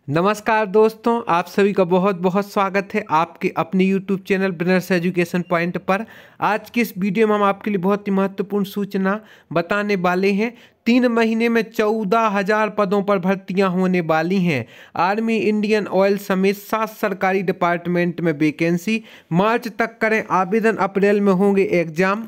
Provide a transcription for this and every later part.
नमस्कार दोस्तों, आप सभी का बहुत बहुत स्वागत है आपके अपने YouTube channel winners education point पर। आज की इस वीडियो में हम आपके लिए बहुत ही महत्वपूर्ण सूचना बताने वाले हैं। 3 महीने में 14,000 पदों पर भर्तियां होने वाली हैं। आर्मी, इंडियन ऑयल समेत 7 सरकारी डिपार्टमेंट में वैकेंसी। मार्च तक करें आवेदन, अप्रैल में होंगे एग्जाम।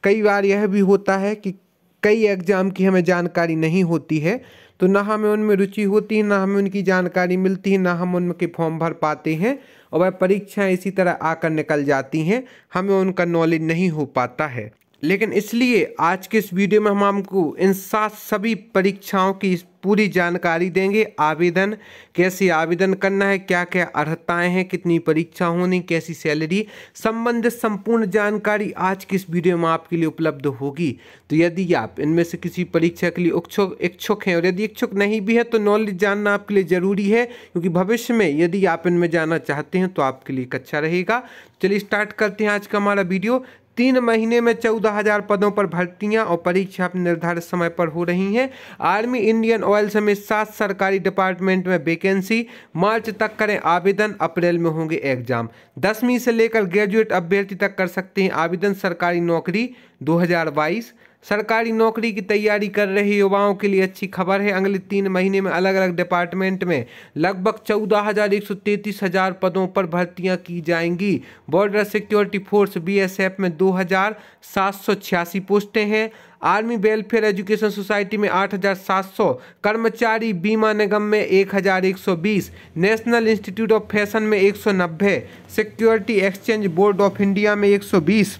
कई बार यह भी होता है कि कई एग्जाम की हमें जानकारी नहीं होती है, तो ना हमें उनमें रुचि होती है, ना हमें उनकी जानकारी मिलती है, ना हम उनके फॉर्म भर पाते हैं और वह परीक्षाएं इसी तरह आकर निकल जाती हैं, हमें उनका नॉलेज नहीं हो पाता है। लेकिन इसलिए आज के इस वीडियो में हम आपको इन 7 सभी परीक्षाओं की पूरी जानकारी देंगे। आवेदन, कैसे आवेदन करना है, क्या क्या अर्हताएं हैं, कितनी परीक्षा होनी, कैसी सैलरी, संबंधित संपूर्ण जानकारी आज की इस वीडियो में आपके लिए उपलब्ध होगी। तो यदि आप इनमें से किसी परीक्षा के लिए इच्छुक हैं और यदि इच्छुक नहीं भी है तो नॉलेज जानना आपके लिए ज़रूरी है, क्योंकि भविष्य में यदि आप इनमें जाना चाहते हैं तो आपके लिए अच्छा रहेगा। चलिए स्टार्ट करते हैं आज का हमारा वीडियो। 3 महीने में 14,000 पदों पर भर्तियां और परीक्षा अपने निर्धारित समय पर हो रही हैं। आर्मी, इंडियन ऑयल समेत 7 सरकारी डिपार्टमेंट में वैकेंसी। मार्च तक करें आवेदन, अप्रैल में होंगे एग्जाम। 10वीं से लेकर ग्रेजुएट अभ्यर्थी तक कर सकते हैं आवेदन। सरकारी नौकरी 2022। सरकारी नौकरी की तैयारी कर रहे युवाओं के लिए अच्छी खबर है। अगले 3 महीने में अलग अलग डिपार्टमेंट में लगभग 14,133,000 पदों पर भर्तियां की जाएंगी। बॉर्डर सिक्योरिटी फोर्स BSF में 2,786 पोस्टें हैं। आर्मी वेलफेयर एजुकेशन सोसाइटी में 8,700, कर्मचारी बीमा निगम में 1,120, नेशनल इंस्टीट्यूट ऑफ फैशन में 190, security exchange board of India में 120,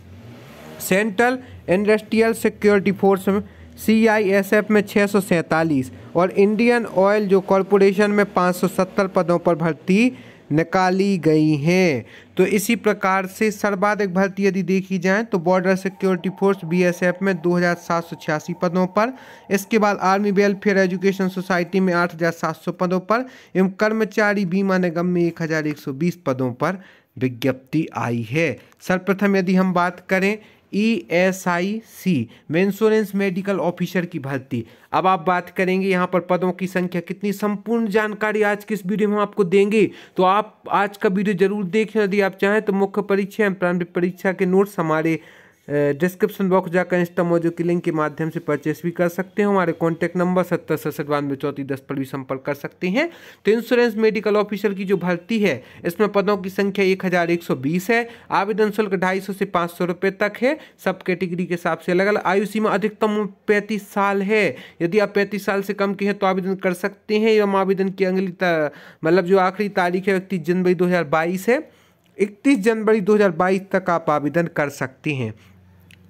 सेंट्रल इंडस्ट्रियल सिक्योरिटी फोर्स में CISF में 647 और इंडियन ऑयल जो कॉरपोरेशन में 570 पदों पर भर्ती निकाली गई हैं। तो इसी प्रकार से सर्वाधिक भर्ती यदि देखी जाए तो बॉर्डर सिक्योरिटी फोर्स BSF में 2,786 पदों पर, इसके बाद आर्मी वेलफेयर एजुकेशन सोसाइटी में 8,700 पदों पर एवं कर्मचारी बीमा निगम में 1,120 पदों पर विज्ञप्ति आई है। सर्वप्रथम यदि हम बात करें ESIC में इंश्योरेंस मेडिकल ऑफिसर की भर्ती। अब आप बात करेंगे यहाँ पर पदों की संख्या कितनी, संपूर्ण जानकारी आज की इस वीडियो में हम आपको देंगे, तो आप आज का वीडियो जरूर देखें। यदि आप चाहें तो मुख्य परीक्षा एवं प्रारंभिक परीक्षा के नोट्स हमारे डिस्क्रिप्शन बॉक्स जाकर इंस्टा मौजू के लिंक के माध्यम से परचेस भी कर सकते हैं। हमारे कॉन्टैक्ट नंबर 7067923410 पर भी संपर्क कर सकते हैं। तो इंश्योरेंस मेडिकल ऑफिसर की जो भर्ती है इसमें पदों की संख्या 1,120 है। आवेदन शुल्क 250 से 500 रुपये तक है। सब कैटेगरी के हिसाब से अलग अलग। आयु सीमा अधिकतम 35 साल है। यदि आप 35 साल से कम के हैं तो आवेदन कर सकते हैं। एवं आवेदन की अगली मतलब जो आखिरी तारीख है 31 जनवरी 2022 है। 31 जनवरी 2022 तक आप आवेदन कर सकते हैं।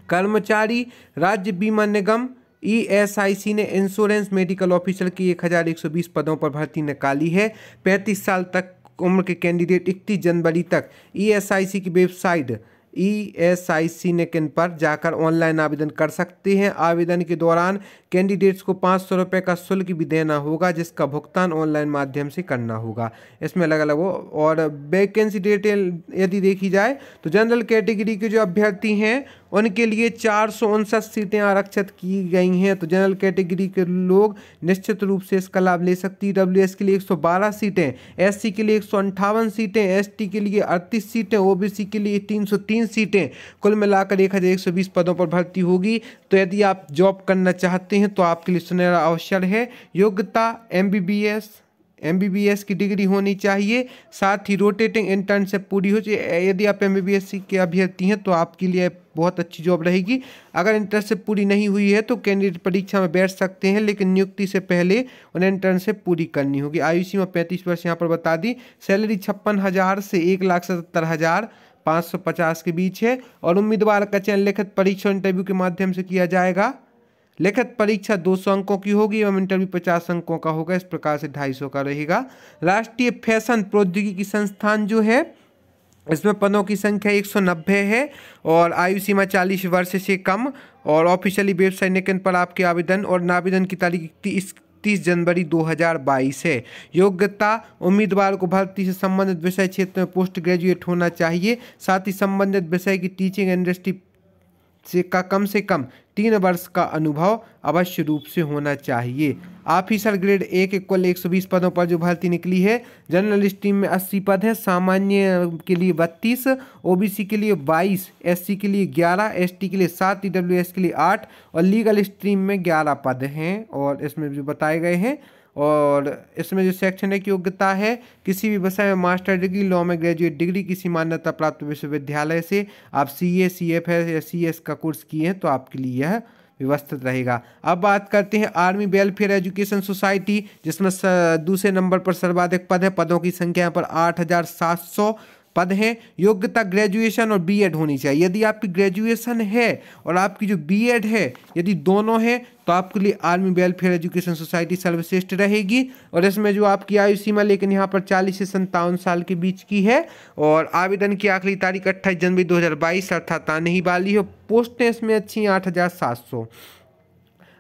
कर्मचारी राज्य बीमा निगम ESIC ने इंश्योरेंस मेडिकल ऑफिसर की 1,120 पदों पर भर्ती निकाली है। 35 साल तक उम्र के कैंडिडेट 31 जनवरी तक ESIC की वेबसाइट ESIC नेकिन पर जाकर ऑनलाइन आवेदन कर सकते हैं। आवेदन के दौरान कैंडिडेट्स को 500 रुपये का शुल्क भी देना होगा, जिसका भुगतान ऑनलाइन माध्यम से करना होगा। इसमें अलग अलग हो। और वैकेंसी डिटेल यदि देखी जाए तो जनरल कैटेगरी के जो अभ्यर्थी हैं उनके लिए 459 सीटें आरक्षित की गई हैं। तो जनरल कैटेगरी के लोग निश्चित रूप से इसका लाभ ले सकती है। WS के लिए 112 सीटें, SC के लिए 158 सीटें, ST के लिए 38 सीटें, OBC के लिए 303 सीटें, कुल मिलाकर 1,120 पदों पर भर्ती होगी। तो यदि आप जॉब करना चाहते हैं तो आपके लिए सुनहरा अवसर है। योग्यता MBBS की डिग्री होनी चाहिए, साथ ही रोटेटिंग इंटर्नशिप पूरी हो चाहिए। यदि आप MBBS के अभ्यर्थी हैं तो आपके लिए बहुत अच्छी जॉब रहेगी। अगर इंटर्नशिप पूरी नहीं हुई है तो कैंडिडेट परीक्षा में बैठ सकते हैं, लेकिन नियुक्ति से पहले उन्हें इंटर्नशिप पूरी करनी होगी। आयु सीमा 35 वर्ष यहाँ पर बता दी। सैलरी 56,000 से 1,77,550 के बीच है। और उम्मीदवार का चयन लिखित परीक्षा इंटरव्यू के माध्यम से किया जाएगा। लिखित परीक्षा 200 अंकों की होगी एवं इंटरव्यू 50 अंकों का होगा। इस प्रकार से 250 का रहेगा। राष्ट्रीय फैशन प्रौद्योगिकी संस्थान जो है इसमें पदों की संख्या 190 है और आयु सीमा 40 वर्ष से कम। और ऑफिशियली वेबसाइट नेकिन पर आपके आवेदन और नावेदन की तारीख 30 जनवरी 2022 है। योग्यता उम्मीदवार को भर्ती से संबंधित विषय क्षेत्र में पोस्ट ग्रेजुएट होना चाहिए। साथ ही संबंधित विषय की टीचिंग इंडस्ट्री कम से कम 3 वर्ष का अनुभव अवश्य रूप से होना चाहिए। ऑफिसर ग्रेड 1 इक्वल 120 पदों पर जो भर्ती निकली है, जनरल स्ट्रीम में 80 पद हैं, सामान्य के लिए 32, ओबीसी के लिए 22, एससी के लिए 11, एसटी के लिए 7, ईडब्ल्यूएस के लिए 8 और लीगल स्ट्रीम में 11 पद हैं। और इसमें जो बताए गए हैं, और इसमें जो शैक्षणिक योग्यता है, किसी भी विषय में मास्टर डिग्री, लॉ में ग्रेजुएट डिग्री, किसी मान्यता प्राप्त विश्वविद्यालय से आप सीए, सीएफएस या सीएस का कोर्स किए हैं तो आपके लिए यह व्यवस्थित रहेगा। अब बात करते हैं आर्मी वेलफेयर एजुकेशन सोसाइटी, जिसमें दूसरे नंबर पर सर्वाधिक पद है। पदों की संख्या यहाँ पर 8700 पद हैं। योग्यता ग्रेजुएशन और बीएड होनी चाहिए। यदि आपकी ग्रेजुएशन है और आपकी जो बीएड है, यदि दोनों है तो आपके लिए आर्मी वेलफेयर एजुकेशन सोसाइटी सर्वश्रेष्ठ रहेगी। और इसमें जो आपकी आयु सीमा लेकिन यहाँ पर 40 से 57 साल के बीच की है। और आवेदन की आखिरी तारीख 28 जनवरी 2022 अर्थात आने ही वाली है। पोस्टें इसमें अच्छी हैं 8700।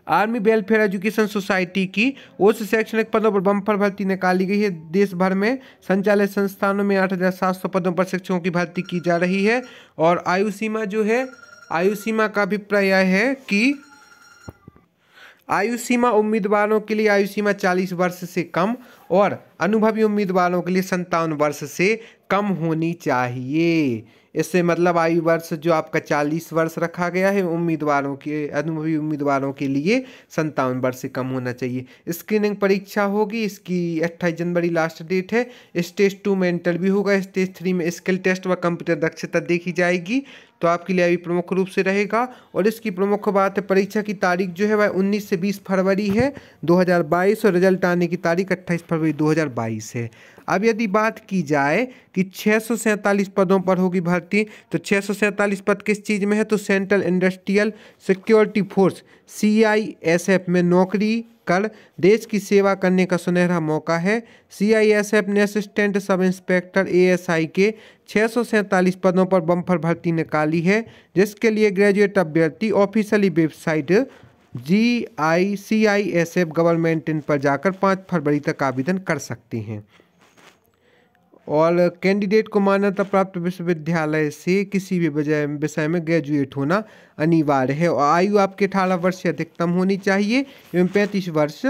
आर्मी वेलफेयर एजुकेशन सोसाइटी की ओर से शैक्षणिक पदों पर बम्पर भर्ती निकाली गई है। देश भर में संचालित संस्थानों में 8700 पदों पर शिक्षकों की भर्ती की जा रही है। और आयु सीमा जो है, आयु सीमा का अभिप्राय है कि आयु सीमा उम्मीदवारों के लिए आयु सीमा 40 वर्ष से कम और अनुभवी उम्मीदवारों के लिए 57 वर्ष से कम होनी चाहिए। इससे मतलब आयु वर्ष जो आपका 40 वर्ष रखा गया है उम्मीदवारों के, अनुभवी उम्मीदवारों के लिए 57 वर्ष से कम होना चाहिए। स्क्रीनिंग परीक्षा होगी, इसकी 28 जनवरी लास्ट डेट है। स्टेज 2 में इंटरव्यू होगा। स्टेज 3 में स्किल टेस्ट व कंप्यूटर दक्षता देखी जाएगी, तो आपके लिए अभी प्रमुख रूप से रहेगा। और इसकी प्रमुख बात है, परीक्षा की तारीख जो है वह 19 से 20 फरवरी है 2022 और रिजल्ट आने की तारीख 28 फरवरी 2022 है। अब यदि बात की जाए कि 647 पदों पर होगी भर्ती, तो 647 पद किस चीज़ में है, तो central industrial security force CISF में नौकरी कर देश की सेवा करने का सुनहरा मौका है। CISF ने असिस्टेंट सब इंस्पेक्टर ASI के 647 पदों पर बम्पर भर्ती निकाली है, जिसके लिए ग्रेजुएट अभ्यर्थी officially website CISF government in पर जाकर 5 फरवरी तक आवेदन कर सकते हैं। और कैंडिडेट को मान्यता प्राप्त विश्वविद्यालय से किसी भी विषय में ग्रेजुएट होना अनिवार्य है। और आयु आपके 18 वर्ष से अधिकतम होनी चाहिए एवं 35 वर्ष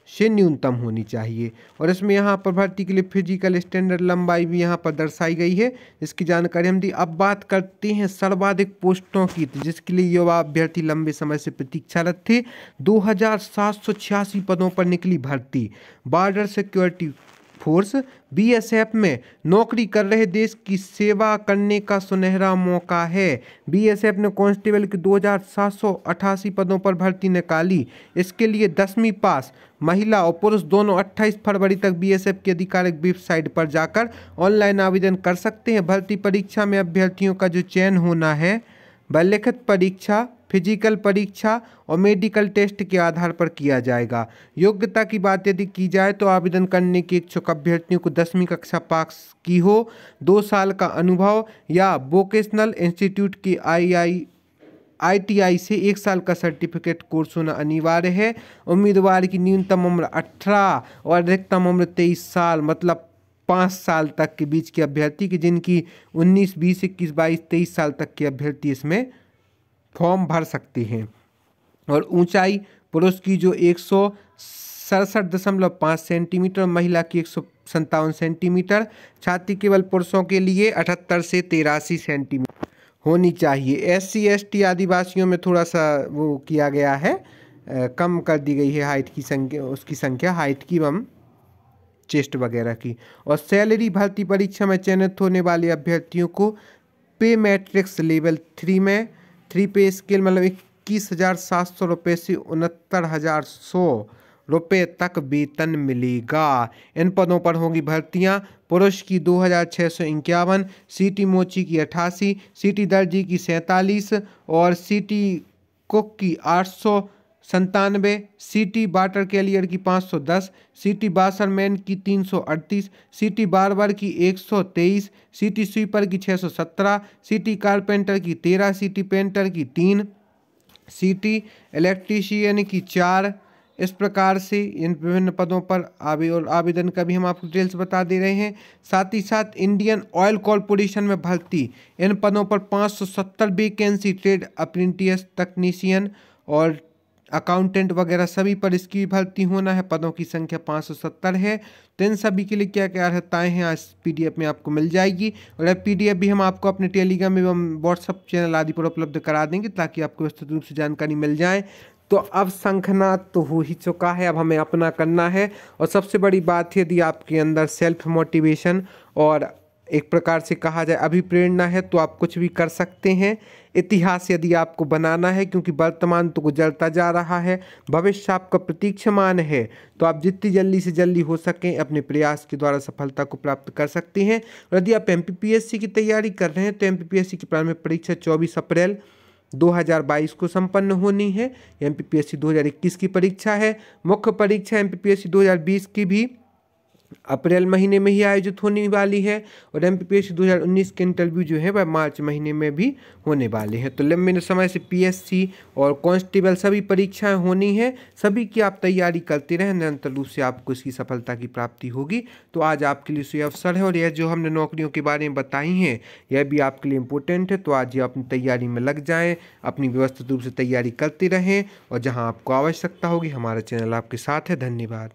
से न्यूनतम होनी चाहिए। और इसमें यहाँ पर भर्ती के लिए फिजिकल स्टैंडर्ड लंबाई भी यहाँ पर दर्शाई गई है, इसकी जानकारी हम दी। अब बात करते हैं सर्वाधिक पोस्टों की, जिसके लिए युवा अभ्यर्थी लंबे समय से प्रतीक्षारत थे। 2786 पदों पर निकली भर्ती। बॉर्डर सिक्योरिटी फोर्स BSF में नौकरी कर रहे देश की सेवा करने का सुनहरा मौका है। BSF ने कांस्टेबल के 2788 पदों पर भर्ती निकाली। इसके लिए 10वीं पास महिला और पुरुष दोनों 28 फरवरी तक BSF की आधिकारिक वेबसाइट पर जाकर ऑनलाइन आवेदन कर सकते हैं। भर्ती परीक्षा में अभ्यर्थियों का जो चयन होना है वह लिखित परीक्षा, फिजिकल परीक्षा और मेडिकल टेस्ट के आधार पर किया जाएगा। योग्यता की बात यदि की जाए तो आवेदन करने के इच्छुक अभ्यर्थियों को 10वीं कक्षा पास की हो, 2 साल का अनुभव या वोकेशनल इंस्टीट्यूट की ITI से 1 साल का सर्टिफिकेट कोर्स होना अनिवार्य है। उम्मीदवार की न्यूनतम उम्र 18 और अधिकतम उम्र 23 साल, मतलब 5 साल तक के बीच के अभ्यर्थी की, जिनकी 19, 20, 21, 22, 23 साल तक के अभ्यर्थी इसमें फॉर्म भर सकते हैं। और ऊंचाई पुरुष की जो 167.5 सेंटीमीटर, महिला की 157 सेंटीमीटर, छाती केवल पुरुषों के लिए 78 से 83 सेंटीमीटर होनी चाहिए। SC ST आदिवासियों में थोड़ा सा वो किया गया है, कम कर दी गई है हाइट की संख्या, उसकी संख्या हाइट की एवं चेस्ट वगैरह की। और सैलरी भर्ती परीक्षा में चयनित होने वाले अभ्यर्थियों को पे मैट्रिक्स लेवल 3 में 3 पे स्केल मतलब 21,700 रुपये से 69,100 रुपये तक वेतन मिलेगा। इन पदों पर होंगी भर्तियां। पुरुष की 2,651, सीटी मोची की 88, सीटी दर्जी की 47 और सीटी कुक की 897, सीटी वाटर कैरियर की 510, सीटी बासरमैन की 338, सीटी बार्बर की 123, सीटी स्वीपर की 617, सीटी कारपेंटर की 13, सीटी पेंटर की 3, सीटी इलेक्ट्रीशियन की 4, इस प्रकार से इन विभिन्न पदों पर आवेदन का भी हम आपको डिटेल्स बता दे रहे हैं। साथ ही साथ इंडियन ऑयल कॉरपोरेशन में भर्ती, इन पदों पर 570 वैकेंसी, ट्रेड अप्रेंटिस, टेक्नीशियन और अकाउंटेंट वगैरह सभी पर इसकी भर्ती होना है। पदों की संख्या 570 है। तो इन सभी के लिए क्या क्या अर्हताएँ हैं आज PDF में आपको मिल जाएगी, और PDF भी हम आपको अपने टेलीग्राम एवं व्हाट्सअप चैनल आदि पर उपलब्ध करा देंगे ताकि आपको विस्तृत रूप से जानकारी मिल जाए। तो अब शंखनाद तो हो ही चुका है, अब हमें अपना करना है। और सबसे बड़ी बात है, यदि आपके अंदर सेल्फ मोटिवेशन और एक प्रकार से कहा जाए अभिप्रेरणा है तो आप कुछ भी कर सकते हैं। इतिहास यदि आपको बनाना है, क्योंकि वर्तमान तो गुजरता जा रहा है, भविष्य आपका प्रतीक्षमान है, तो आप जितनी जल्दी से जल्दी हो सकें अपने प्रयास के द्वारा सफलता को प्राप्त कर सकते हैं। और यदि आप MPPSC की तैयारी कर रहे हैं तो MPPSC की प्रारंभिक परीक्षा 24 अप्रैल 2022 को संपन्न होनी है। MPPSC 2021 की परीक्षा है। मुख्य परीक्षा MPPSC 2020 की भी अप्रैल महीने में ही आयोजित होने वाली है, और MPPSC 2019 के इंटरव्यू जो है वह मार्च महीने में भी होने वाले हैं। तो लंबे समय से PSC और कांस्टेबल सभी परीक्षाएं होनी है। सभी की आप तैयारी करते रहें, निरंतर रूप से आपको इसकी सफलता की प्राप्ति होगी। तो आज आपके लिए ये अवसर है, और यह जो हमने नौकरियों के बारे में बताई हैं यह भी आपके लिए इम्पोर्टेंट है। तो आज ये अपनी तैयारी में लग जाएँ, अपनी व्यवस्थित रूप से तैयारी करते रहें, और जहाँ आपको आवश्यकता होगी हमारा चैनल आपके साथ है। धन्यवाद।